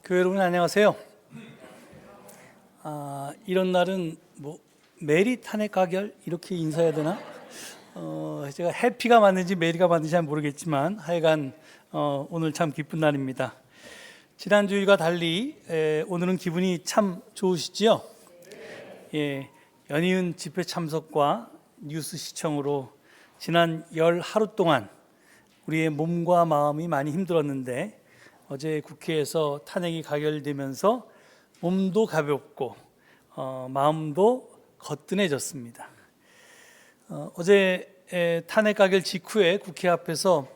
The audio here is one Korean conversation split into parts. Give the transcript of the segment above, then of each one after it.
교회 여러분 안녕하세요. 이런 날은 뭐 메리 탄핵 가결 이렇게 인사해야 되나? 제가 해피가 맞는지 메리가 맞는지 잘 모르겠지만 하여간 오늘 참 기쁜 날입니다. 지난 주일과 달리 오늘은 기분이 참 좋으시지요? 예, 연이은 집회 참석과 뉴스 시청으로 지난 열 하루 동안 우리의 몸과 마음이 많이 힘들었는데 어제 국회에서 탄핵이 가결되면서 몸도 가볍고 마음도 거뜬해졌습니다. 어제 탄핵 가결 직후에 국회 앞에서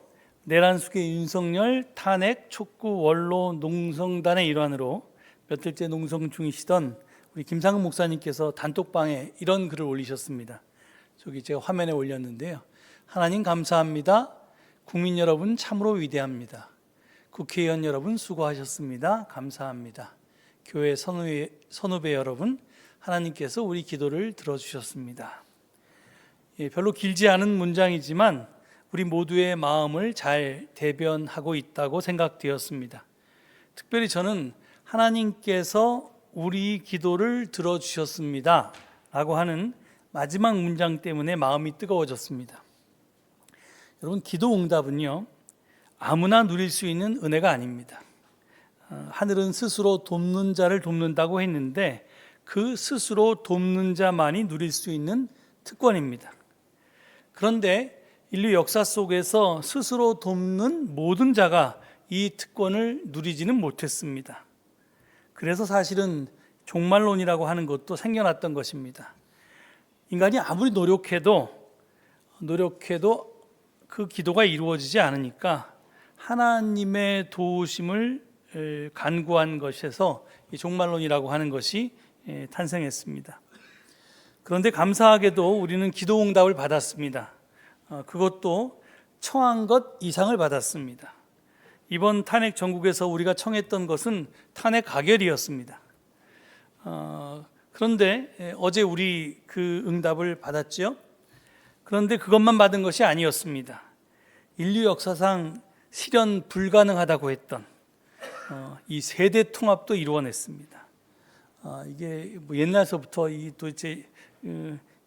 내란숙의 윤석열 탄핵 촉구 원로 농성단의 일환으로 며칠째 농성 중이시던 우리 김상근 목사님께서 단톡방에 이런 글을 올리셨습니다. 저기 제가 화면에 올렸는데요. 하나님 감사합니다. 국민 여러분 참으로 위대합니다. 국회의원 여러분 수고하셨습니다. 감사합니다. 교회 선후배 여러분, 하나님께서 우리 기도를 들어주셨습니다. 별로 길지 않은 문장이지만 우리 모두의 마음을 잘 대변하고 있다고 생각되었습니다. 특별히 저는 하나님께서 우리 기도를 들어주셨습니다 라고 하는 마지막 문장 때문에 마음이 뜨거워졌습니다. 여러분, 기도 응답은요 아무나 누릴 수 있는 은혜가 아닙니다. 하늘은 스스로 돕는 자를 돕는다고 했는데 그 스스로 돕는 자만이 누릴 수 있는 특권입니다. 그런데 인류 역사 속에서 스스로 돕는 모든 자가 이 특권을 누리지는 못했습니다. 그래서 사실은 종말론이라고 하는 것도 생겨났던 것입니다. 인간이 아무리 노력해도 그 기도가 이루어지지 않으니까 하나님의 도우심을 간구한 것에서 종말론이라고 하는 것이 탄생했습니다. 그런데 감사하게도 우리는 기도 응답을 받았습니다. 그것도 청한 것 이상을 받았습니다. 이번 탄핵 정국에서 우리가 청했던 것은 탄핵 가결이었습니다. 그런데 어제 우리 그 응답을 받았죠. 그런데 그것만 받은 것이 아니었습니다. 인류 역사상 실현 불가능하다고 했던 이 세대 통합도 이루어냈습니다. 이게 뭐 옛날서부터 도대체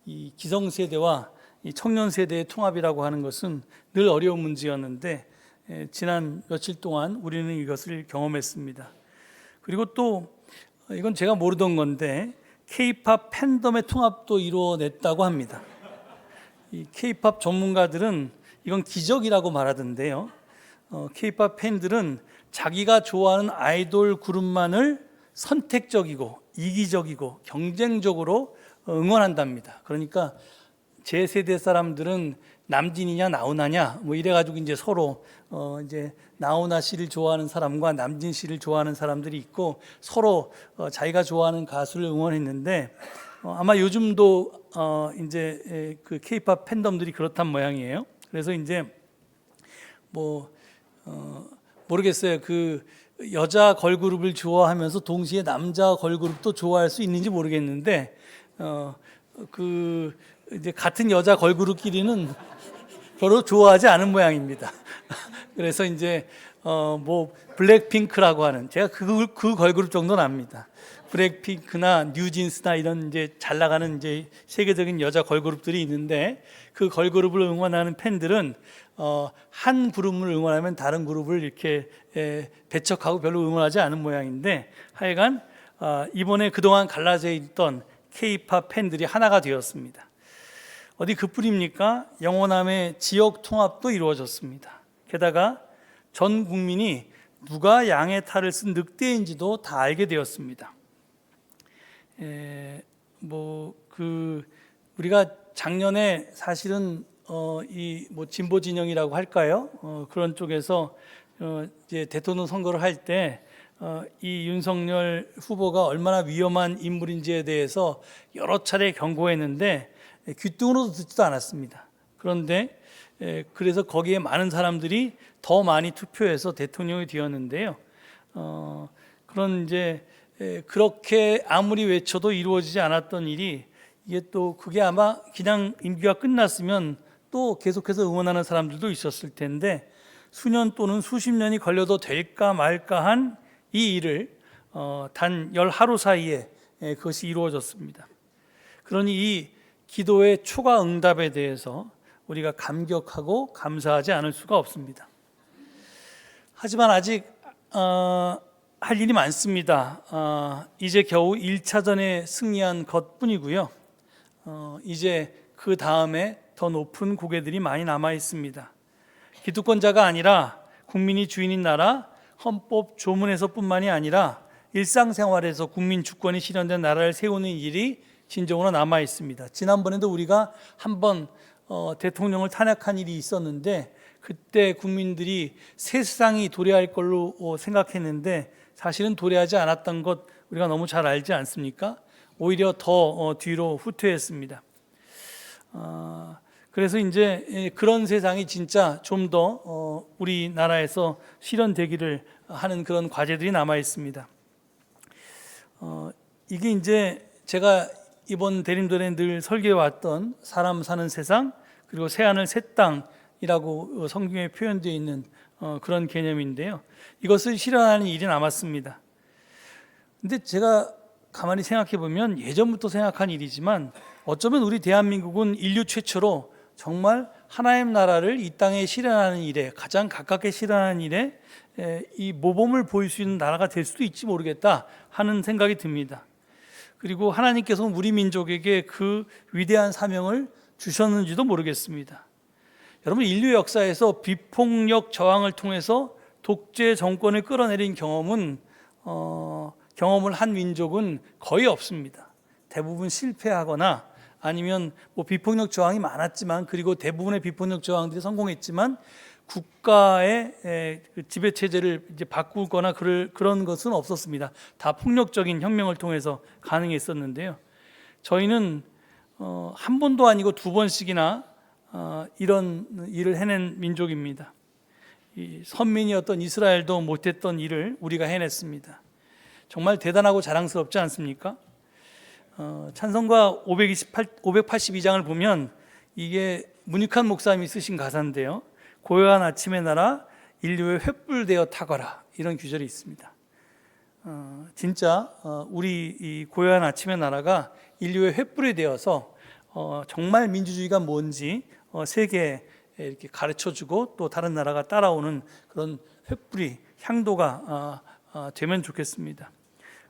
이 기성세대와 이 청년 세대의 통합이라고 하는 것은 늘 어려운 문제였는데 지난 며칠 동안 우리는 이것을 경험했습니다. 그리고 또 이건 제가 모르던 건데 K-팝 팬덤의 통합도 이루어냈다고 합니다. 이 K-팝 전문가들은 이건 기적이라고 말하던데요. K-팝 팬들은 자기가 좋아하는 아이돌 그룹만을 선택적이고 이기적이고 경쟁적으로 응원한답니다. 그러니까 제 세대 사람들은 남진이냐 나훈아냐 뭐 이래가지고 이제 서로 이제 나훈아 씨를 좋아하는 사람과 남진 씨를 좋아하는 사람들이 있고 서로 자기가 좋아하는 가수를 응원했는데 아마 요즘도 이제 그 K-팝 팬덤들이 그렇단 모양이에요. 그래서 이제 모르겠어요. 그 여자 걸그룹을 좋아하면서 동시에 남자 걸그룹도 좋아할 수 있는지 모르겠는데 그 이제 같은 여자 걸그룹끼리는 별로 좋아하지 않은 모양입니다. 그래서 이제 블랙핑크라고 하는 제가 그 걸그룹 정도는 압니다. 블랙핑크나 뉴진스나 이런 이제 잘 나가는 이제 세계적인 여자 걸그룹들이 있는데 그 걸그룹을 응원하는 팬들은 한 그룹을 응원하면 다른 그룹을 이렇게 배척하고 별로 응원하지 않은 모양인데 하여간 이번에 그동안 갈라져 있던 K-팝 팬들이 하나가 되었습니다. 어디 그뿐입니까? 영호남의 지역 통합도 이루어졌습니다. 게다가 전 국민이 누가 양의 탈을 쓴 늑대인지도 다 알게 되었습니다. 우리가 작년에 사실은 이 진보 진영이라고 할까요? 그런 쪽에서 이제 대통령 선거를 할 때 이 윤석열 후보가 얼마나 위험한 인물인지에 대해서 여러 차례 경고했는데 귀뚱으로도 듣지도 않았습니다. 그런데 그래서 거기에 많은 사람들이 더 많이 투표해서 대통령이 되었는데요. 그런 이제 그렇게 아무리 외쳐도 이루어지지 않았던 일이 이게 또 그게 아마 그냥 임기가 끝났으면 또 계속해서 응원하는 사람들도 있었을 텐데 수년 또는 수십 년이 걸려도 될까 말까 한 이 일을 단 10하루 사이에 그것이 이루어졌습니다. 그러니 이 기도의 초과 응답에 대해서 우리가 감격하고 감사하지 않을 수가 없습니다. 하지만 아직 할 일이 많습니다. 이제 겨우 1차전에 승리한 것뿐이고요. 이제 그 다음에 더 높은 고개들이 많이 남아 있습니다. 기득권자가 아니라 국민이 주인인 나라, 헌법 조문에서뿐만이 아니라 일상생활에서 국민 주권이 실현된 나라를 세우는 일이 진정으로 남아 있습니다. 지난번에도 우리가 한번 대통령을 탄핵한 일이 있었는데 그때 국민들이 새 세상이 도래할 걸로 생각했는데 사실은 도래하지 않았던 것 우리가 너무 잘 알지 않습니까? 오히려 더 뒤로 후퇴했습니다. 그래서 이제 그런 세상이 진짜 좀 더 우리나라에서 실현되기를 하는 그런 과제들이 남아 있습니다. 이게 이제 제가 이번 대림절에 늘 설교해 왔던 사람 사는 세상 그리고 새하늘 새 땅이라고 성경에 표현되어 있는 그런 개념인데요. 이것을 실현하는 일이 남았습니다. 근데 제가 가만히 생각해 보면 예전부터 생각한 일이지만 어쩌면 우리 대한민국은 인류 최초로 정말 하나님 나라를 이 땅에 실현하는 일에 가장 가깝게 실현하는 일에 이 모범을 보일 수 있는 나라가 될 수도 있지 모르겠다 하는 생각이 듭니다. 그리고 하나님께서 우리 민족에게 그 위대한 사명을 주셨는지도 모르겠습니다. 여러분, 인류 역사에서 비폭력 저항을 통해서 독재 정권을 끌어내린 경험을 한 민족은 거의 없습니다. 대부분 실패하거나 아니면 비폭력 저항이 많았지만 그리고 대부분의 비폭력 저항들이 성공했지만 국가의 지배 체제를 이제 바꾸거나 그런 것은 없었습니다. 다 폭력적인 혁명을 통해서 가능했었는데요. 저희는 한 번도 아니고 두 번씩이나 이런 일을 해낸 민족입니다. 이 선민이었던 이스라엘도 못했던 일을 우리가 해냈습니다. 정말 대단하고 자랑스럽지 않습니까? 찬송가 582장을 보면 이게 문익환 목사님이 쓰신 가사인데요. 고요한 아침의 나라 인류의 횃불되어 타거라, 이런 구절이 있습니다. 진짜 우리 이 고요한 아침의 나라가 인류의 횃불이 되어서 정말 민주주의가 뭔지 세계에 이렇게 가르쳐주고 또 다른 나라가 따라오는 그런 횃불이 향도가 되면 좋겠습니다.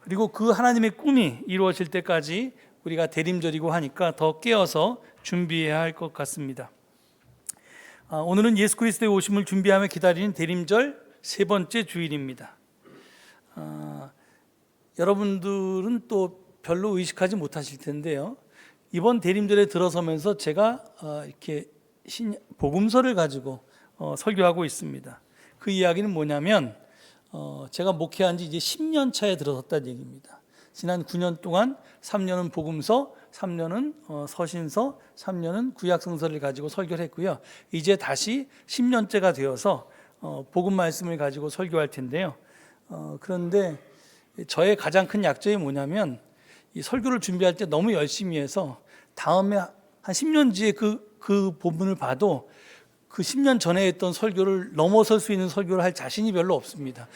그리고 그 하나님의 꿈이 이루어질 때까지 우리가 대림절이고 하니까 더 깨어서 준비해야 할 것 같습니다. 오늘은 예수 그리스도의 오심을 준비하며 기다리는 대림절 세 번째 주일입니다. 여러분들은 또 별로 의식하지 못하실 텐데요. 이번 대림절에 들어서면서 제가 이렇게 복음서를 가지고 설교하고 있습니다. 그 이야기는 뭐냐면 제가 목회한 지 이제 10년 차에 들어섰다는 얘기입니다. 지난 9년 동안 3년은 복음서, 3년은 서신서, 3년은 구약성서를 가지고 설교를 했고요. 이제 다시 10년째가 되어서 복음 말씀을 가지고 설교할 텐데요. 그런데 저의 가장 큰 약점이 뭐냐면 이 설교를 준비할 때 너무 열심히 해서 다음에 한 10년 뒤에 그 본문을 봐도 그 10년 전에 했던 설교를 넘어설 수 있는 설교를 할 자신이 별로 없습니다.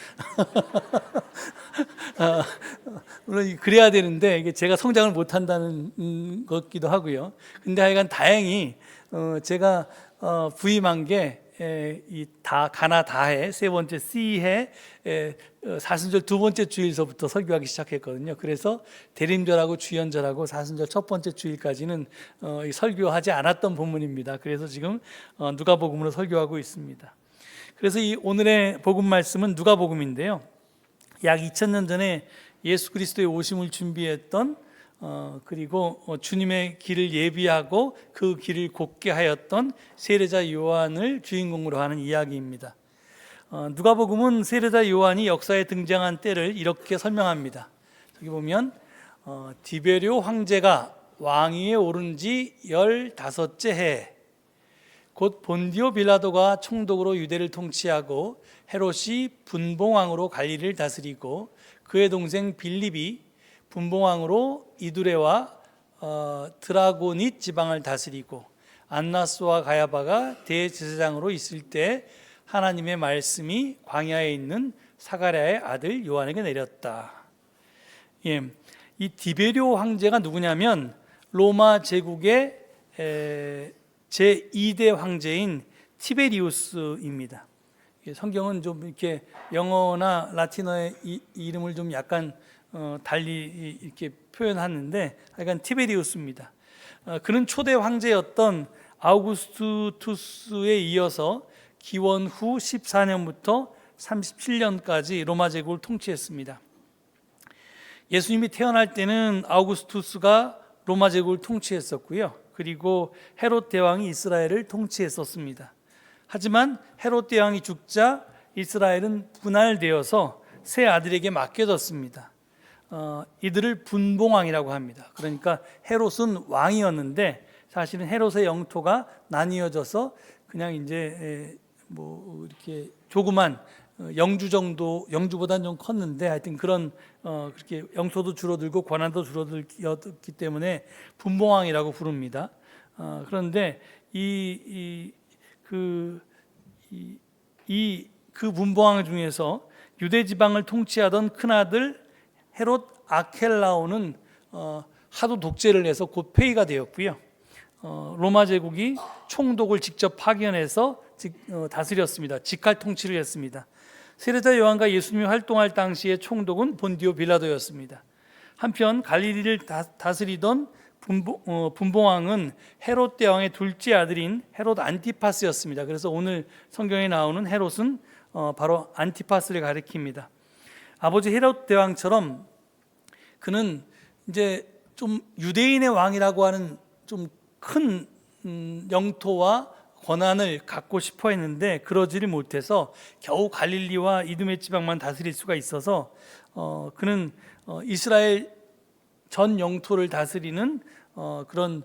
물론 그래야 되는데 이게 제가 성장을 못한다는 것기도 하고요. 근데 하여간 다행히 제가 부임한 게 이 가나 다해 세 번째 C해 사순절 두 번째 주일서부터 설교하기 시작했거든요. 그래서 대림절하고 주연절하고 사순절 첫 번째 주일까지는 설교하지 않았던 본문입니다. 그래서 지금 누가복음으로 설교하고 있습니다. 그래서 이 오늘의 복음 말씀은 누가복음인데요. 약 2000년 전에 예수 그리스도의 오심을 준비했던 그리고 주님의 길을 예비하고 그 길을 곧게 하였던 세례자 요한을 주인공으로 하는 이야기입니다. 누가복음은 세례자 요한이 역사에 등장한 때를 이렇게 설명합니다. 여기 보면 디베rio 황제가 왕위에 오른 지 15째 해, 곧 본디오 빌라도가 총독으로 유대를 통치하고 헤롯이 분봉왕으로 갈릴리를 다스리고 그의 동생 빌립이 분봉왕으로 이두레와 드라고닛 지방을 다스리고 안나스와 가야바가 대제사장으로 있을 때 하나님의 말씀이 광야에 있는 사가랴의 아들 요한에게 내렸다. 예, 이 디베리오 황제가 누구냐면 로마 제국의 제2대 황제인 티베리우스입니다. 성경은 좀 이렇게 영어나 라틴어의 이름을 좀 약간 달리 이렇게 표현하는데 하여간 티베리우스입니다. 그는 초대 황제였던 아우구스투스에 이어서 기원 후 14년부터 37년까지 로마 제국을 통치했습니다. 예수님이 태어날 때는 아우구스투스가 로마 제국을 통치했었고요. 그리고 헤롯 대왕이 이스라엘을 통치했었습니다. 하지만 헤롯 대왕이 죽자 이스라엘은 분할되어서 세 아들에게 맡겨졌습니다. 이들을 분봉왕이라고 합니다. 그러니까 헤롯은 왕이었는데 사실은 헤롯의 영토가 나뉘어져서 그냥 이제 뭐 이렇게 조그만 영주 정도, 영주보다는 좀 컸는데 하여튼 그런 그렇게 영토도 줄어들고 권한도 줄어들기 때문에 분봉왕이라고 부릅니다. 그런데 그 분봉왕 중에서 유대 지방을 통치하던 큰 아들 헤롯 아켈라오는 하도 독재를 해서 곧 폐위가 되었고요. 로마 제국이 총독을 직접 파견해서 다스렸습니다. 직할 통치를 했습니다. 세례자 요한과 예수님이 활동할 당시의 총독은 본디오 빌라도였습니다. 한편 갈릴리를 다스리던 분봉왕은 헤롯 대왕의 둘째 아들인 헤롯 안티파스였습니다. 그래서 오늘 성경에 나오는 헤롯은 바로 안티파스를 가리킵니다. 아버지 헤롯 대왕처럼 그는 이제 좀 유대인의 왕이라고 하는 좀 큰 영토와 권한을 갖고 싶어 했는데 그러지를 못해서 겨우 갈릴리와 이두메 지방만 다스릴 수가 있어서 그는 이스라엘 전 영토를 다스리는 그런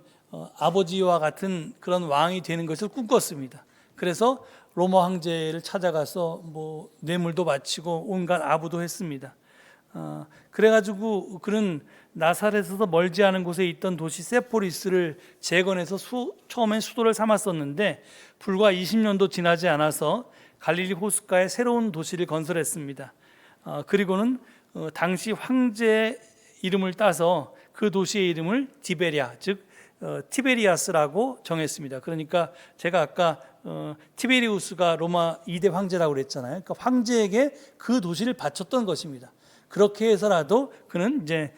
아버지와 같은 그런 왕이 되는 것을 꿈꿨습니다. 그래서 로마 황제를 찾아가서 뭐 뇌물도 바치고 온갖 아부도 했습니다. 그래가지고 그는 나사렛에서 멀지 않은 곳에 있던 도시 세포리스를 재건해서 처음엔 수도를 삼았었는데 불과 20년도 지나지 않아서 갈릴리 호숫가에 새로운 도시를 건설했습니다. 그리고는 당시 황제의 이름을 따서 그 도시의 이름을 디베리아, 즉 티베리아스라고 정했습니다. 그러니까 제가 아까 티베리우스가 로마 2대 황제라고 그랬잖아요. 그러니까 황제에게 그 도시를 바쳤던 것입니다. 그렇게 해서라도 그는 이제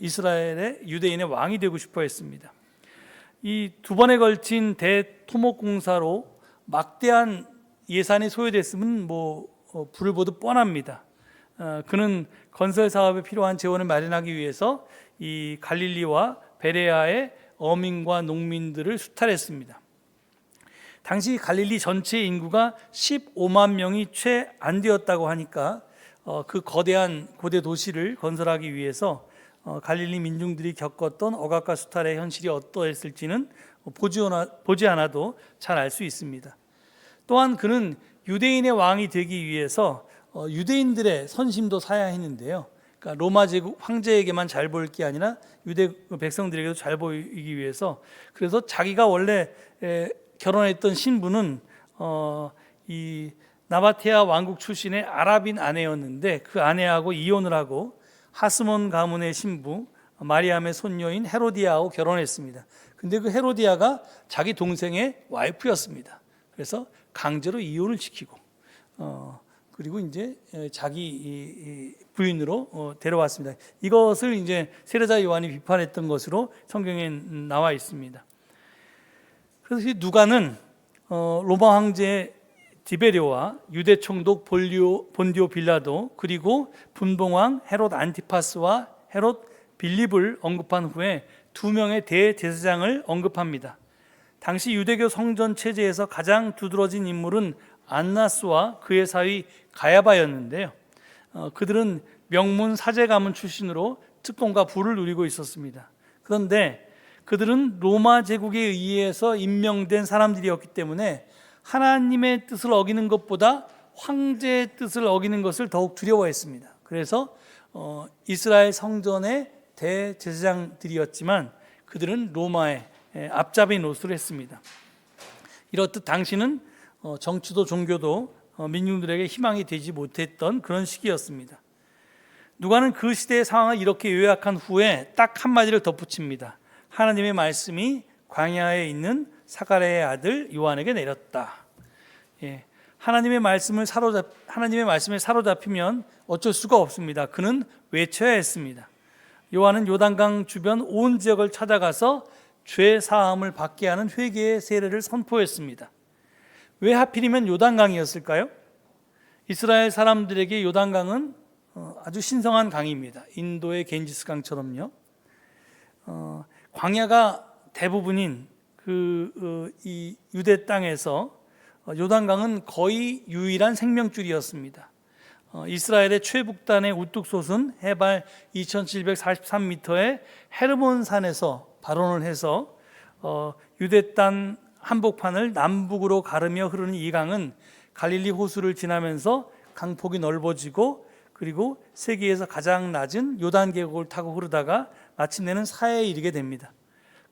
이스라엘의 유대인의 왕이 되고 싶어 했습니다. 이 두 번에 걸친 대토목 공사로 막대한 예산이 소요됐으면 불을 보듯 뻔합니다. 그는 건설 사업에 필요한 재원을 마련하기 위해서 이 갈릴리와 베레아의 어민과 농민들을 수탈했습니다. 당시 갈릴리 전체 인구가 15만 명이 채 안 되었다고 하니까 그 거대한 고대 도시를 건설하기 위해서 갈릴리 민중들이 겪었던 억압과 수탈의 현실이 어떠했을지는 보지 않아도 잘 알 수 있습니다. 또한 그는 유대인의 왕이 되기 위해서 유대인들의 선심도 사야 했는데요. 그러니까 로마 제국 황제에게만 잘 보일 게 아니라 유대 백성들에게도 잘 보이기 위해서 그래서 자기가 원래 결혼했던 신부는 이 나바테아 왕국 출신의 아랍인 아내였는데 그 아내하고 이혼을 하고 하스몬 가문의 신부 마리암의 손녀인 헤로디아하고 결혼했습니다. 근데 그 헤로디아가 자기 동생의 와이프였습니다. 그래서 강제로 이혼을 시키고 그리고 이제 자기 부인으로 데려왔습니다. 이것을 이제 세례자 요한이 비판했던 것으로 성경에 나와 있습니다. 그래서 누가는 로마 황제 디베리오와 유대 총독 본디오 빌라도 그리고 분봉왕 헤롯 안티파스와 헤롯 빌립을 언급한 후에 두 명의 대제사장을 언급합니다. 당시 유대교 성전 체제에서 가장 두드러진 인물은 안나스와 그의 사위 가야바였는데요. 그들은 명문 사제 가문 출신으로 특권과 부를 누리고 있었습니다. 그런데 그들은 로마 제국에 의해서 임명된 사람들이었기 때문에 하나님의 뜻을 어기는 것보다 황제의 뜻을 어기는 것을 더욱 두려워했습니다. 그래서 이스라엘 성전의 대제사장들이었지만 그들은 로마의 앞잡이 노릇을 했습니다. 이렇듯 당시는 정치도 종교도 민중들에게 희망이 되지 못했던 그런 시기였습니다. 누가는 그 시대의 상황을 이렇게 요약한 후에 딱 한마디를 덧붙입니다. 하나님의 말씀이 광야에 있는 사가랴의 아들 요한에게 내렸다. 하나님의 말씀에 사로잡히면 어쩔 수가 없습니다. 그는 외쳐야 했습니다. 요한은 요단강 주변 온 지역을 찾아가서 죄 사함을 받게 하는 회개의 세례를 선포했습니다. 왜 하필이면 요단강이었을까요? 이스라엘 사람들에게 요단강은 아주 신성한 강입니다. 인도의 겐지스 강처럼요. 광야가 대부분인 이 유대 땅에서 요단강은 거의 유일한 생명줄이었습니다. 이스라엘의 최북단의 우뚝 솟은 해발 2743m의 헤르몬 산에서 발원을 해서 유대 땅 한복판을 남북으로 가르며 흐르는 이 강은 갈릴리 호수를 지나면서 강폭이 넓어지고 그리고 세계에서 가장 낮은 요단 계곡을 타고 흐르다가 마침내는 사해에 이르게 됩니다.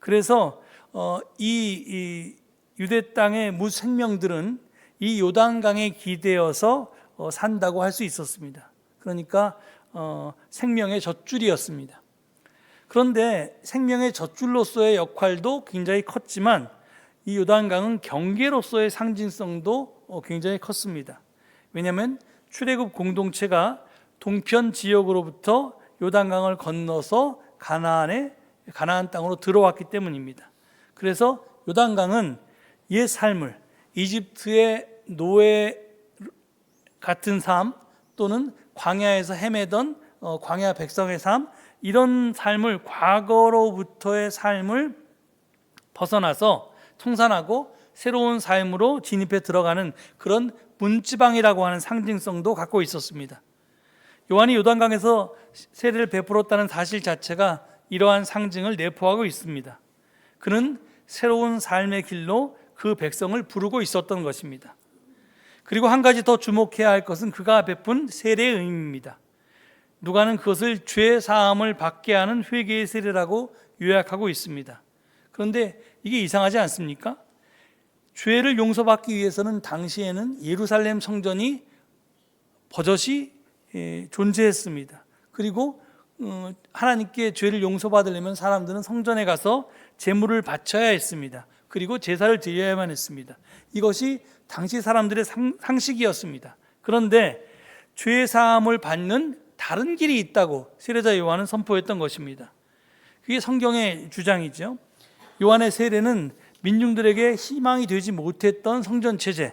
그래서 이 유대 땅의 무생명들은 이 요단강에 기대어서 산다고 할 수 있었습니다. 그러니까 생명의 젖줄이었습니다. 그런데 생명의 젖줄로서의 역할도 굉장히 컸지만 이 요단강은 경계로서의 상징성도 굉장히 컸습니다. 왜냐하면 출애굽 공동체가 동편 지역으로부터 요단강을 건너서 가나안 땅으로 들어왔기 때문입니다. 그래서 요단강은 옛 삶을 이집트의 노예 같은 삶 또는 광야에서 헤매던 광야 백성의 삶, 이런 삶을, 과거로부터의 삶을 벗어나서 청산하고 새로운 삶으로 진입해 들어가는 그런 문지방이라고 하는 상징성도 갖고 있었습니다. 요한이 요단강에서 세례를 베풀었다는 사실 자체가 이러한 상징을 내포하고 있습니다. 그는 새로운 삶의 길로 그 백성을 부르고 있었던 것입니다. 그리고 한 가지 더 주목해야 할 것은 그가 베푼 세례의 의미입니다. 누가는 그것을 죄 사함을 받게 하는 회개의 세례라고 요약하고 있습니다. 그런데 이게 이상하지 않습니까? 죄를 용서받기 위해서는 당시에는 예루살렘 성전이 버젓이 존재했습니다. 그리고 하나님께 죄를 용서받으려면 사람들은 성전에 가서 제물을 바쳐야 했습니다. 그리고 제사를 드려야만 했습니다. 이것이 당시 사람들의 상식이었습니다. 그런데 죄 사함을 받는 다른 길이 있다고 세례자 요한은 선포했던 것입니다. 그게 성경의 주장이죠. 요한의 세례는 민중들에게 희망이 되지 못했던 성전 체제,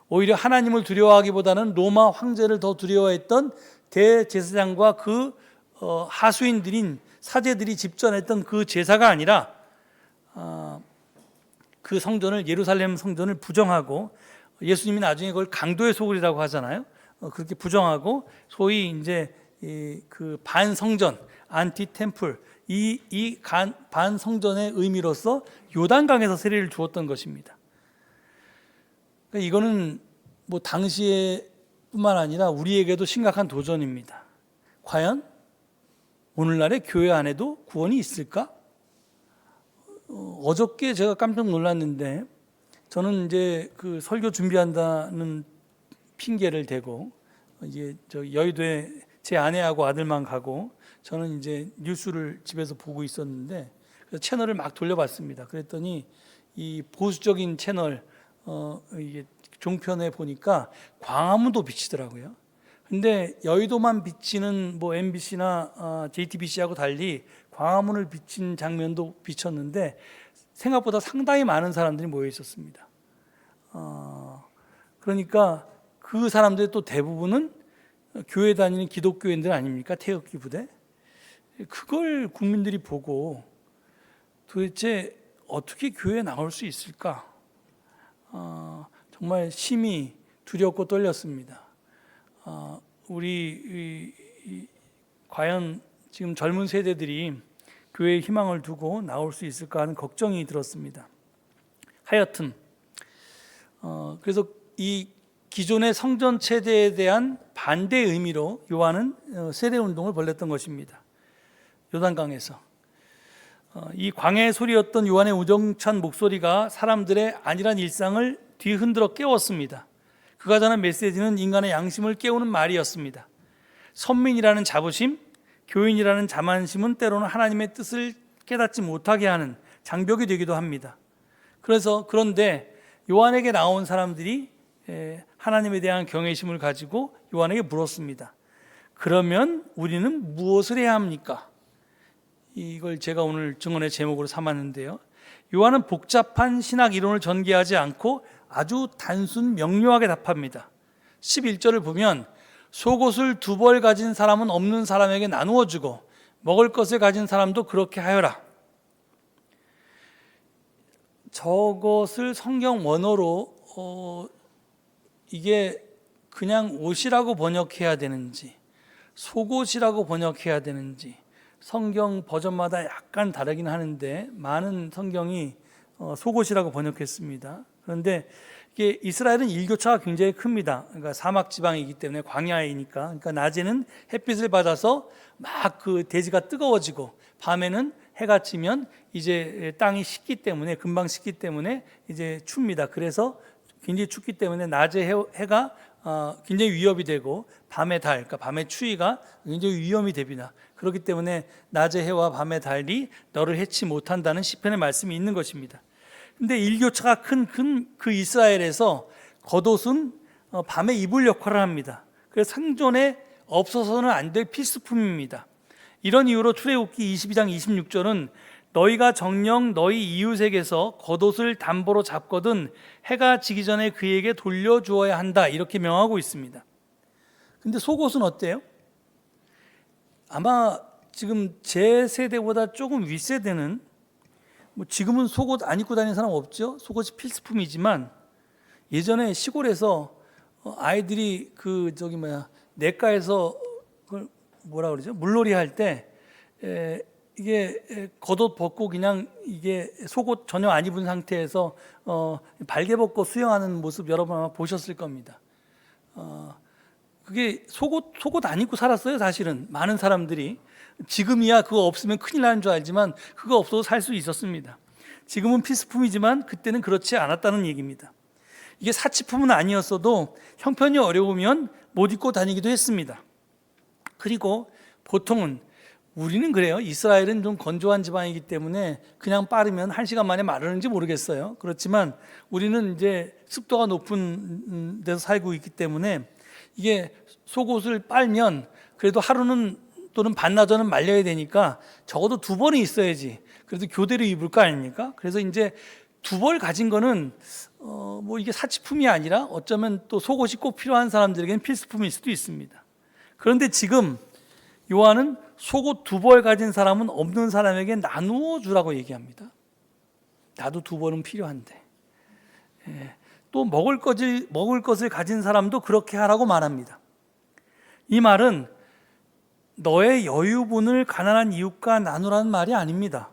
오히려 하나님을 두려워하기보다는 로마 황제를 더 두려워했던 대제사장과 그 하수인들인 사제들이 집전했던 그 제사가 아니라 그 성전을, 예루살렘 성전을 부정하고, 예수님이 나중에 그걸 강도의 소굴이라고 하잖아요. 그렇게 부정하고 소위 이제 그 반성전, 안티템플, 이 반성전의 의미로서 요단강에서 세례를 주었던 것입니다. 그러니까 이거는 뭐 당시에 뿐만 아니라 우리에게도 심각한 도전입니다. 과연 오늘날의 교회 안에도 구원이 있을까? 어저께 제가 깜짝 놀랐는데, 저는 이제 그 설교 준비한다는 핑계를 대고 이제 저 여의도에 제 아내하고 아들만 가고, 저는 이제 뉴스를 집에서 보고 있었는데, 그래서 채널을 막 돌려봤습니다. 그랬더니 이 보수적인 채널 이게 종편에 보니까 광화문도 비치더라고요. 근데 여의도만 비치는 뭐 MBC나 JTBC하고 달리 광화문을 비친 장면도 비쳤는데 생각보다 상당히 많은 사람들이 모여 있었습니다. 그러니까 그 사람들의 또 대부분은 교회 다니는 기독교인들 아닙니까? 태극기 부대. 그걸 국민들이 보고 도대체 어떻게 교회에 나올 수 있을까? 정말 심히 두렵고 떨렸습니다. 우리 과연 지금 젊은 세대들이 교회에 희망을 두고 나올 수 있을까 하는 걱정이 들었습니다. 하여튼 그래서 이 기존의 성전 체제에 대한 반대의 의미로 요한은 세례 운동을 벌였던 것입니다. 요단강에서 이 광야의 소리였던 요한의 우정찬 목소리가 사람들의 안일한 일상을 뒤흔들어 깨웠습니다. 그가 전한 메시지는 인간의 양심을 깨우는 말이었습니다. 선민이라는 자부심, 교인이라는 자만심은 때로는 하나님의 뜻을 깨닫지 못하게 하는 장벽이 되기도 합니다. 그런데 요한에게 나온 사람들이 하나님에 대한 경외심을 가지고 요한에게 물었습니다. 그러면 우리는 무엇을 해야 합니까? 이걸 제가 오늘 증언의 제목으로 삼았는데요. 요한은 복잡한 신학 이론을 전개하지 않고 아주 단순 명료하게 답합니다. 11절을 보면 속옷을 2벌 가진 사람은 없는 사람에게 나누어 주고 먹을 것을 가진 사람도 그렇게 하여라. 저것을 성경 원어로 이게 그냥 옷이라고 번역해야 되는지 속옷이라고 번역해야 되는지 성경 버전마다 약간 다르긴 하는데 많은 성경이 속옷이라고 번역했습니다. 그런데 이게 이스라엘은 일교차가 굉장히 큽니다. 그러니까 사막 지방이기 때문에 광야이니까. 그러니까 낮에는 햇빛을 받아서 막 그 대지가 뜨거워지고 밤에는 해가 지면 이제 땅이 식기 때문에 금방 식기 때문에 이제 춥니다. 그래서 굉장히 춥기 때문에 낮에 해가 굉장히 위협이 되고 밤의 달, 그러니까 밤의 추위가 굉장히 위험이 됩니다. 그렇기 때문에 낮의 해와 밤의 달이 너를 해치 못한다는 시편의 말씀이 있는 것입니다. 근데 일교차가 큰 그 이스라엘에서 겉옷은 밤에 입을 역할을 합니다. 그래서 생존에 없어서는 안 될 필수품입니다. 이런 이유로 출애굽기 22장 26절은 너희가 정녕 너희 이웃에게서 겉옷을 담보로 잡거든 해가 지기 전에 그에게 돌려주어야 한다 이렇게 명하고 있습니다. 근데 속옷은 어때요? 아마 지금 제 세대보다 조금 윗세대는 지금은 속옷 안 입고 다니는 사람 없죠? 속옷이 필수품이지만 예전에 시골에서 아이들이 냇가에서 그걸 뭐라 그러죠? 물놀이 할 때 이게 겉옷 벗고 그냥 이게 속옷 전혀 안 입은 상태에서 발개 벗고 수영하는 모습 여러분 아마 보셨을 겁니다. 그게 속옷 안 입고 살았어요. 사실은 많은 사람들이 지금이야 그거 없으면 큰일 나는 줄 알지만 그거 없어도 살 수 있었습니다. 지금은 필수품이지만 그때는 그렇지 않았다는 얘기입니다. 이게 사치품은 아니었어도 형편이 어려우면 못 입고 다니기도 했습니다. 그리고 보통은 우리는 그래요. 이스라엘은 좀 건조한 지방이기 때문에 그냥 빠르면 1시간 만에 마르는지 모르겠어요. 그렇지만 우리는 이제 습도가 높은 데서 살고 있기 때문에 이게 속옷을 빨면 그래도 하루는 또는 반나절은 말려야 되니까 적어도 2벌이 있어야지 그래도 교대로 입을 거 아닙니까? 그래서 이제 2벌 가진 거는 이게 사치품이 아니라 어쩌면 또 속옷이 꼭 필요한 사람들에게는 필수품일 수도 있습니다. 그런데 지금 요한은 속옷 2벌 가진 사람은 없는 사람에게 나누어 주라고 얘기합니다. 나도 2벌은 필요한데. 또 먹을 것을 가진 사람도 그렇게 하라고 말합니다. 이 말은 너의 여유분을 가난한 이웃과 나누라는 말이 아닙니다.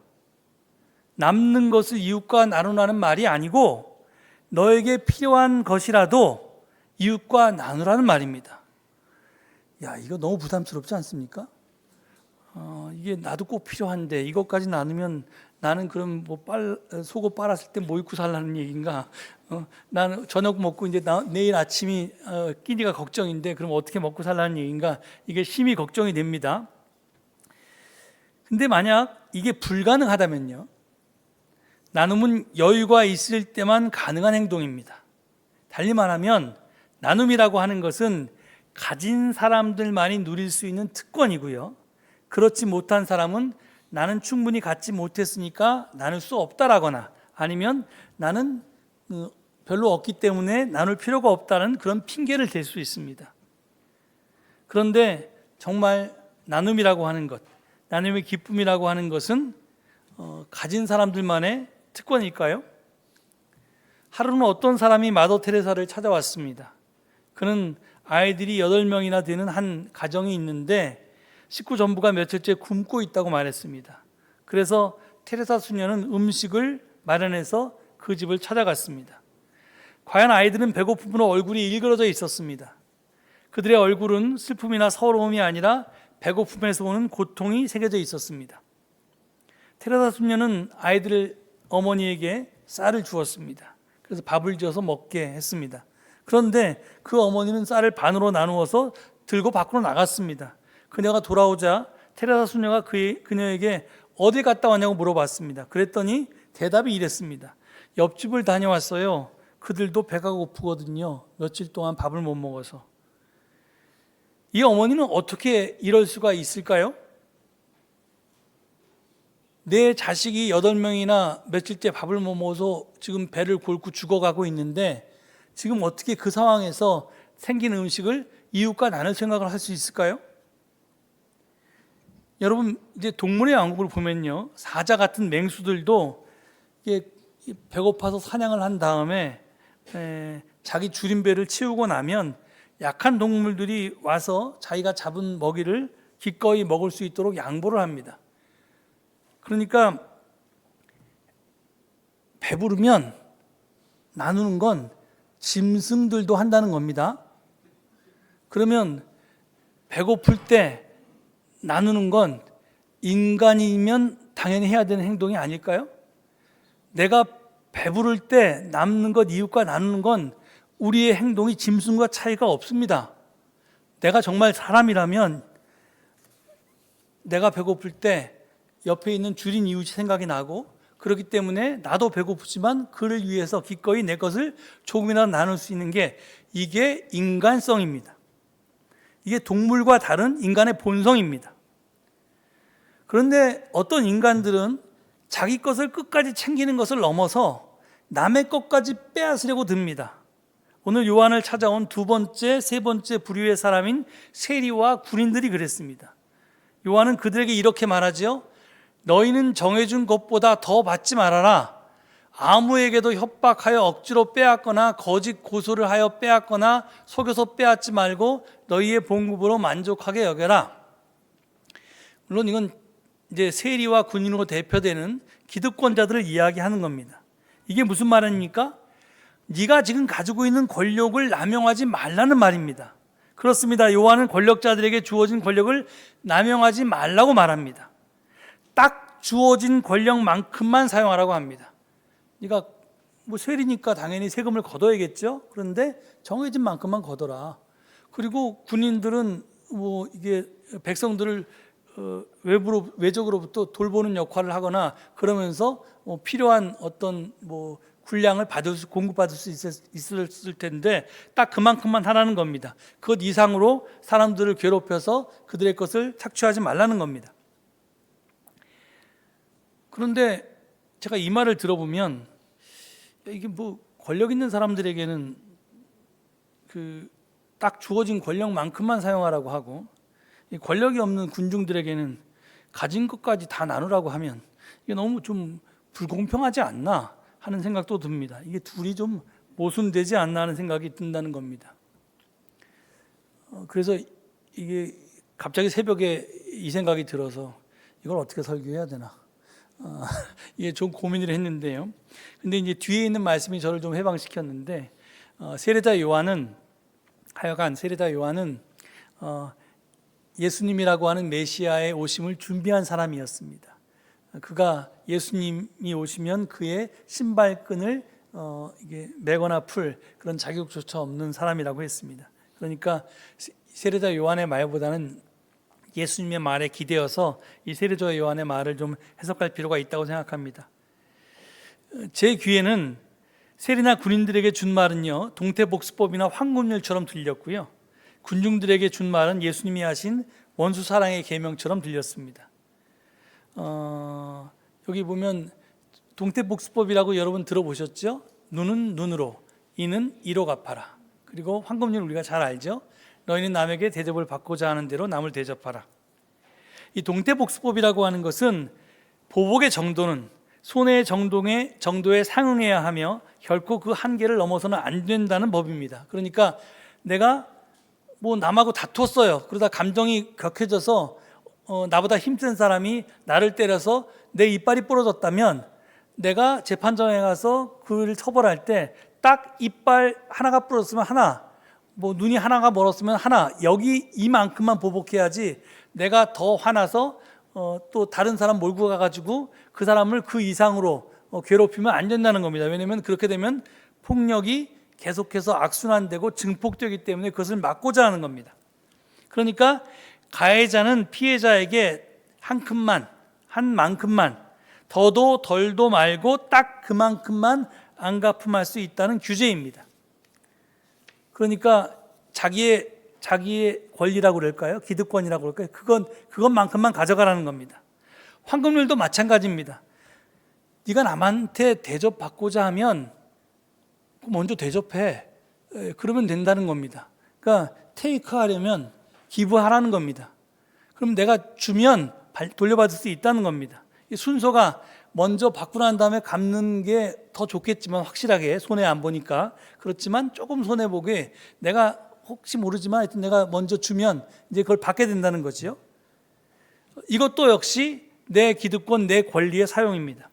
남는 것을 이웃과 나누라는 말이 아니고 너에게 필요한 것이라도 이웃과 나누라는 말입니다. 야, 이거 너무 부담스럽지 않습니까? 이게 나도 꼭 필요한데 이것까지 나누면 나는 그럼 속옷 빨았을 때 뭐 입고 살라는 얘기인가? 나는 저녁 먹고 이제 내일 아침이 끼니가 걱정인데 그럼 어떻게 먹고 살라는 얘기인가? 이게 심히 걱정이 됩니다. 근데 만약 이게 불가능하다면요, 나눔은 여유가 있을 때만 가능한 행동입니다. 달리 말하면 나눔이라고 하는 것은 가진 사람들만이 누릴 수 있는 특권이고요, 그렇지 못한 사람은 나는 충분히 갖지 못했으니까 나눌 수 없다라거나 아니면 나는 별로 없기 때문에 나눌 필요가 없다는 그런 핑계를 댈 수 있습니다. 그런데 정말 나눔이라고 하는 것, 나눔의 기쁨이라고 하는 것은 가진 사람들만의 특권일까요? 하루는 어떤 사람이 마더 테레사를 찾아왔습니다. 그는 아이들이 8명이나 되는 한 가정이 있는데 식구 전부가 며칠째 굶고 있다고 말했습니다. 그래서 테레사 수녀는 음식을 마련해서 그 집을 찾아갔습니다. 과연 아이들은 배고픔으로 얼굴이 일그러져 있었습니다. 그들의 얼굴은 슬픔이나 서러움이 아니라 배고픔에서 오는 고통이 새겨져 있었습니다. 테레사 수녀는 아이들 어머니에게 쌀을 주었습니다. 그래서 밥을 지어서 먹게 했습니다. 그런데 그 어머니는 쌀을 반으로 나누어서 들고 밖으로 나갔습니다. 그녀가 돌아오자 테레사 수녀가 그녀에게 어디 갔다 왔냐고 물어봤습니다. 그랬더니 대답이 이랬습니다. 옆집을 다녀왔어요. 그들도 배가 고프거든요. 며칠 동안 밥을 못 먹어서. 이 어머니는 어떻게 이럴 수가 있을까요? 내 자식이 8명이나 며칠째 밥을 못 먹어서 지금 배를 골고 죽어가고 있는데 지금 어떻게 그 상황에서 생긴 음식을 이웃과 나눌 생각을 할 수 있을까요? 여러분, 이제 동물의 왕국을 보면요, 사자 같은 맹수들도 이게 배고파서 사냥을 한 다음에 자기 줄임배를 채우고 나면 약한 동물들이 와서 자기가 잡은 먹이를 기꺼이 먹을 수 있도록 양보를 합니다. 그러니까 배부르면 나누는 건 짐승들도 한다는 겁니다. 그러면 배고플 때 나누는 건 인간이면 당연히 해야 되는 행동이 아닐까요? 내가 배부를 때 남는 것 이웃과 나누는 건 우리의 행동이 짐승과 차이가 없습니다. 내가 정말 사람이라면 내가 배고플 때 옆에 있는 주린 이웃이 생각이 나고, 그렇기 때문에 나도 배고프지만 그를 위해서 기꺼이 내 것을 조금이라도 나눌 수 있는 게, 이게 인간성입니다. 이게 동물과 다른 인간의 본성입니다. 그런데 어떤 인간들은 자기 것을 끝까지 챙기는 것을 넘어서 남의 것까지 빼앗으려고 듭니다. 오늘 요한을 찾아온 두 번째, 세 번째 부류의 사람인 세리와 군인들이 그랬습니다. 요한은 그들에게 이렇게 말하지요. 너희는 정해준 것보다 더 받지 말아라. 아무에게도 협박하여 억지로 빼앗거나 거짓 고소를 하여 빼앗거나 속여서 빼앗지 말고 너희의 봉급으로 만족하게 여겨라. 물론 이건 이제 세리와 군인으로 대표되는 기득권자들을 이야기하는 겁니다. 이게 무슨 말입니까? 네가 지금 가지고 있는 권력을 남용하지 말라는 말입니다. 그렇습니다. 요한은 권력자들에게 주어진 권력을 남용하지 말라고 말합니다. 딱 주어진 권력만큼만 사용하라고 합니다. 네가 뭐 세리니까 당연히 세금을 걷어야겠죠. 그런데 정해진 만큼만 걷어라. 그리고 군인들은 뭐 이게 백성들을 외적으로부터 돌보는 역할을 하거나 그러면서 필요한 어떤 뭐 군량을 공급받을 수 있을 텐데 딱 그만큼만 하라는 겁니다. 그것 이상으로 사람들을 괴롭혀서 그들의 것을 착취하지 말라는 겁니다. 그런데 제가 이 말을 들어보면 이게 뭐 권력 있는 사람들에게는 그 딱 주어진 권력만큼만 사용하라고 하고, 이 권력이 없는 군중들에게는 가진 것까지 다 나누라고 하면 이게 너무 좀 불공평하지 않나 하는 생각도 듭니다. 이게 둘이 좀 모순되지 않나 하는 생각이 든다는 겁니다. 그래서 이게 갑자기 새벽에 이 생각이 들어서 이걸 어떻게 설교해야 되나 이게 좀 고민을 했는데요. 근데 이제 뒤에 있는 말씀이 저를 좀 해방시켰는데, 세례자 요한은 예수님이라고 하는 메시아의 오심을 준비한 사람이었습니다. 그가 예수님이 오시면 그의 신발끈을 이게 매거나 풀 그런 자격조차 없는 사람이라고 했습니다. 그러니까 세례자 요한의 말보다는 예수님의 말에 기대어서 이 세례자 요한의 말을 좀 해석할 필요가 있다고 생각합니다. 제 귀에는 세리나 군인들에게 준 말은요, 동태복수법이나 황금률처럼 들렸고요, 군중들에게 준 말은 예수님이 하신 원수 사랑의 계명처럼 들렸습니다. 여기 보면 동태복수법이라고 여러분 들어보셨죠? 눈은 눈으로, 이는 이로 갚아라. 그리고 황금률 우리가 잘 알죠? 너희는 남에게 대접을 받고자 하는 대로 남을 대접하라. 이 동태복수법이라고 하는 것은 보복의 정도는 손해의 정도에 상응해야 하며 결코 그 한계를 넘어서는 안 된다는 법입니다. 그러니까 내가 뭐 남하고 다투었어요. 그러다 감정이 격해져서 나보다 힘센 사람이 나를 때려서 내 이빨이 부러졌다면 내가 재판정에 가서 그를 처벌할 때 딱 이빨 하나가 부러졌으면 하나, 뭐 눈이 하나가 멀었으면 하나, 여기 이만큼만 보복해야지 내가 더 화나서 또 다른 사람 몰고 가가지고 그 사람을 그 이상으로 괴롭히면 안 된다는 겁니다. 왜냐하면 그렇게 되면 폭력이 계속해서 악순환되고 증폭되기 때문에 그것을 막고자 하는 겁니다. 그러니까 가해자는 피해자에게 한 만큼만, 더도 덜도 말고 딱 그만큼만 안갚음할 수 있다는 규제입니다. 그러니까 자기의 권리라고 그럴까요? 기득권이라고 그럴까요? 그것만큼만 가져가라는 겁니다. 황금률도 마찬가지입니다. 네가 남한테 대접받고자 하면 먼저 대접해. 그러면 된다는 겁니다. 그러니까 테이크 하려면 기부하라는 겁니다. 그럼 내가 주면 돌려받을 수 있다는 겁니다. 이 순서가 먼저 받고 난 다음에 갚는 게 더 좋겠지만, 확실하게 손해 안 보니까. 그렇지만 조금 손해 보게 내가 혹시 모르지만 하여튼 내가 먼저 주면 이제 그걸 받게 된다는 거지요. 이것도 역시 내 기득권, 내 권리의 사용입니다.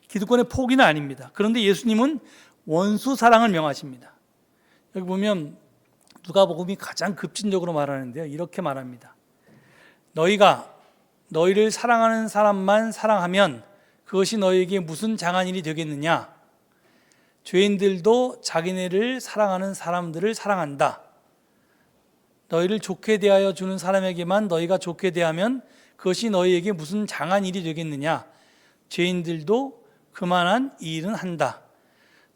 기득권의 포기는 아닙니다. 그런데 예수님은 원수 사랑을 명하십니다. 여기 보면 누가복음이 가장 급진적으로 말하는데요, 이렇게 말합니다. 너희가 너희를 사랑하는 사람만 사랑하면 그것이 너희에게 무슨 장한 일이 되겠느냐? 죄인들도 자기네를 사랑하는 사람들을 사랑한다. 너희를 좋게 대하여 주는 사람에게만 너희가 좋게 대하면 그것이 너희에게 무슨 장한 일이 되겠느냐? 죄인들도 그만한 이 일은 한다.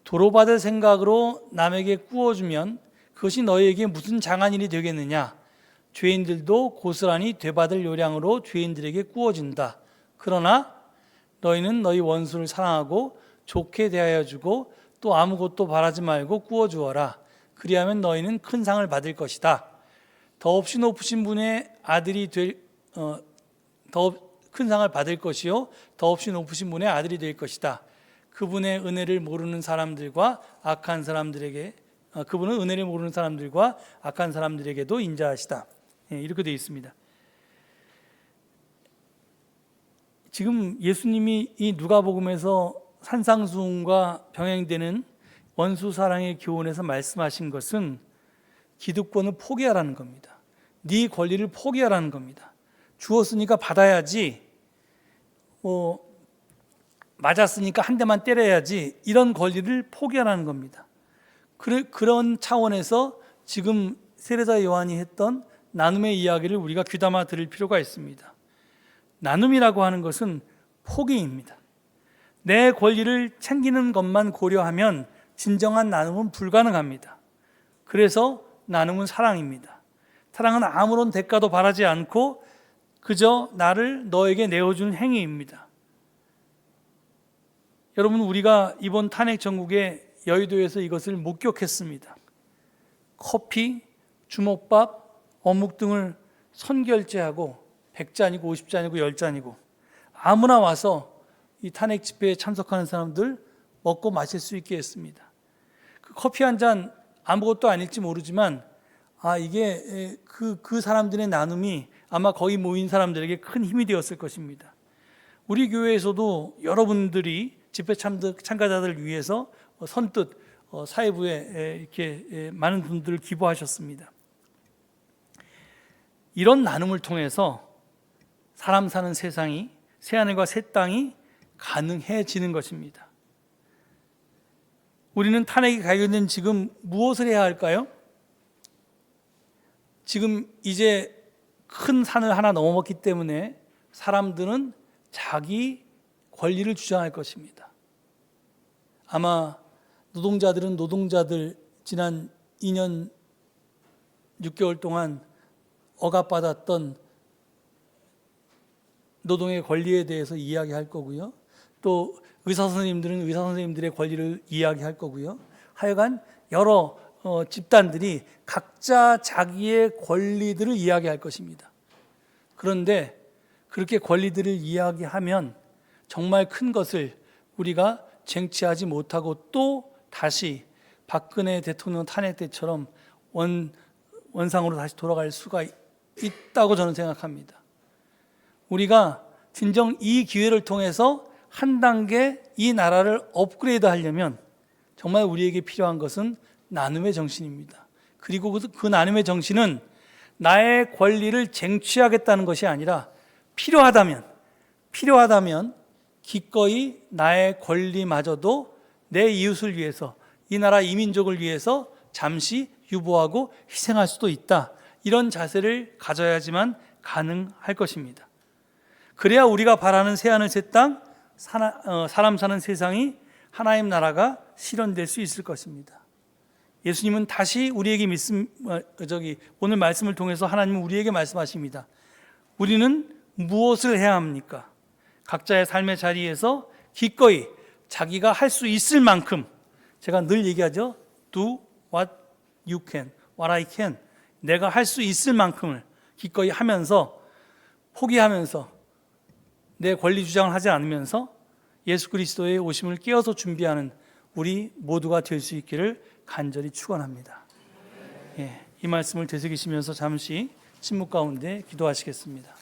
도로받을 생각으로 남에게 꾸어주면 그것이 너희에게 무슨 장한 일이 되겠느냐? 죄인들도 고스란히 되받을 요량으로 죄인들에게 꾸어준다. 그러나 너희는 너희 원수를 사랑하고 좋게 대하여 주고 또 아무것도 바라지 말고 꾸어주어라. 그리하면 너희는 큰 상을 받을 것이다. 더없이 높으신 분의 아들이 더 큰 상을 받을 것이요 더없이 높으신 분의 아들이 될 것이다. 그분의 은혜를 모르는 사람들과 악한 사람들에게 그분은 은혜를 모르는 사람들과 악한 사람들에게도 인자하시다. 이렇게 되어 있습니다. 지금 예수님이 이 누가복음에서 산상수훈과 병행되는 원수 사랑의 교훈에서 말씀하신 것은 기득권을 포기하라는 겁니다. 네 권리를 포기하라는 겁니다. 주었으니까 받아야지, 맞았으니까 한 대만 때려야지, 이런 권리를 포기하라는 겁니다. 그런 차원에서 지금 세례자 요한이 했던 나눔의 이야기를 우리가 귀담아 들을 필요가 있습니다. 나눔이라고 하는 것은 포기입니다. 내 권리를 챙기는 것만 고려하면 진정한 나눔은 불가능합니다. 그래서 나눔은 사랑입니다. 사랑은 아무런 대가도 바라지 않고 그저 나를 너에게 내어주는 행위입니다. 여러분, 우리가 이번 탄핵 전국에 여의도에서 이것을 목격했습니다. 커피, 주먹밥, 어묵 등을 선결제하고 100잔이고 50잔이고 10잔이고 아무나 와서 이 탄핵 집회에 참석하는 사람들 먹고 마실 수 있게 했습니다. 그 커피 한 잔 아무것도 아닐지 모르지만 이게 그 사람들의 나눔이 아마 거기 모인 사람들에게 큰 힘이 되었을 것입니다. 우리 교회에서도 여러분들이 집회 참가자들을 위해서 선뜻 사회부에 이렇게 많은 분들을 기부하셨습니다. 이런 나눔을 통해서 사람 사는 세상이, 새하늘과 새 땅이 가능해지는 것입니다. 우리는 탄핵이 가결된 지금 무엇을 해야 할까요? 지금 이제 큰 산을 하나 넘어섰기 때문에 사람들은 자기 권리를 주장할 것입니다. 아마 노동자들은 노동자들 지난 2년 6개월 동안 억압받았던 노동의 권리에 대해서 이야기할 거고요. 또 의사 선생님들은 의사 선생님들의 권리를 이야기할 거고요. 하여간 여러 집단들이 각자 자기의 권리들을 이야기할 것입니다. 그런데 그렇게 권리들을 이야기하면 정말 큰 것을 우리가 쟁취하지 못하고 또 다시 박근혜 대통령 탄핵 때처럼 원상으로 다시 돌아갈 수가 있다고 저는 생각합니다. 우리가 진정 이 기회를 통해서 한 단계 이 나라를 업그레이드 하려면 정말 우리에게 필요한 것은 나눔의 정신입니다. 그리고 그 나눔의 정신은 나의 권리를 쟁취하겠다는 것이 아니라 필요하다면 기꺼이 나의 권리마저도 내 이웃을 위해서, 이 나라 이민족을 위해서 잠시 유보하고 희생할 수도 있다. 이런 자세를 가져야지만 가능할 것입니다. 그래야 우리가 바라는 새하늘 새 땅, 사람 사는 세상이 하나님 나라가 실현될 수 있을 것입니다. 예수님은 다시 우리에게 오늘 말씀을 통해서 하나님은 우리에게 말씀하십니다. 우리는 무엇을 해야 합니까? 각자의 삶의 자리에서 기꺼이 자기가 할 수 있을 만큼, 제가 늘 얘기하죠. Do what you can, what I can. 내가 할 수 있을 만큼을 기꺼이 하면서, 포기하면서, 내 권리 주장을 하지 않으면서 예수 그리스도의 오심을 깨어서 준비하는 우리 모두가 될 수 있기를 간절히 축원합니다. 이 말씀을 되새기시면서 잠시 침묵 가운데 기도하시겠습니다.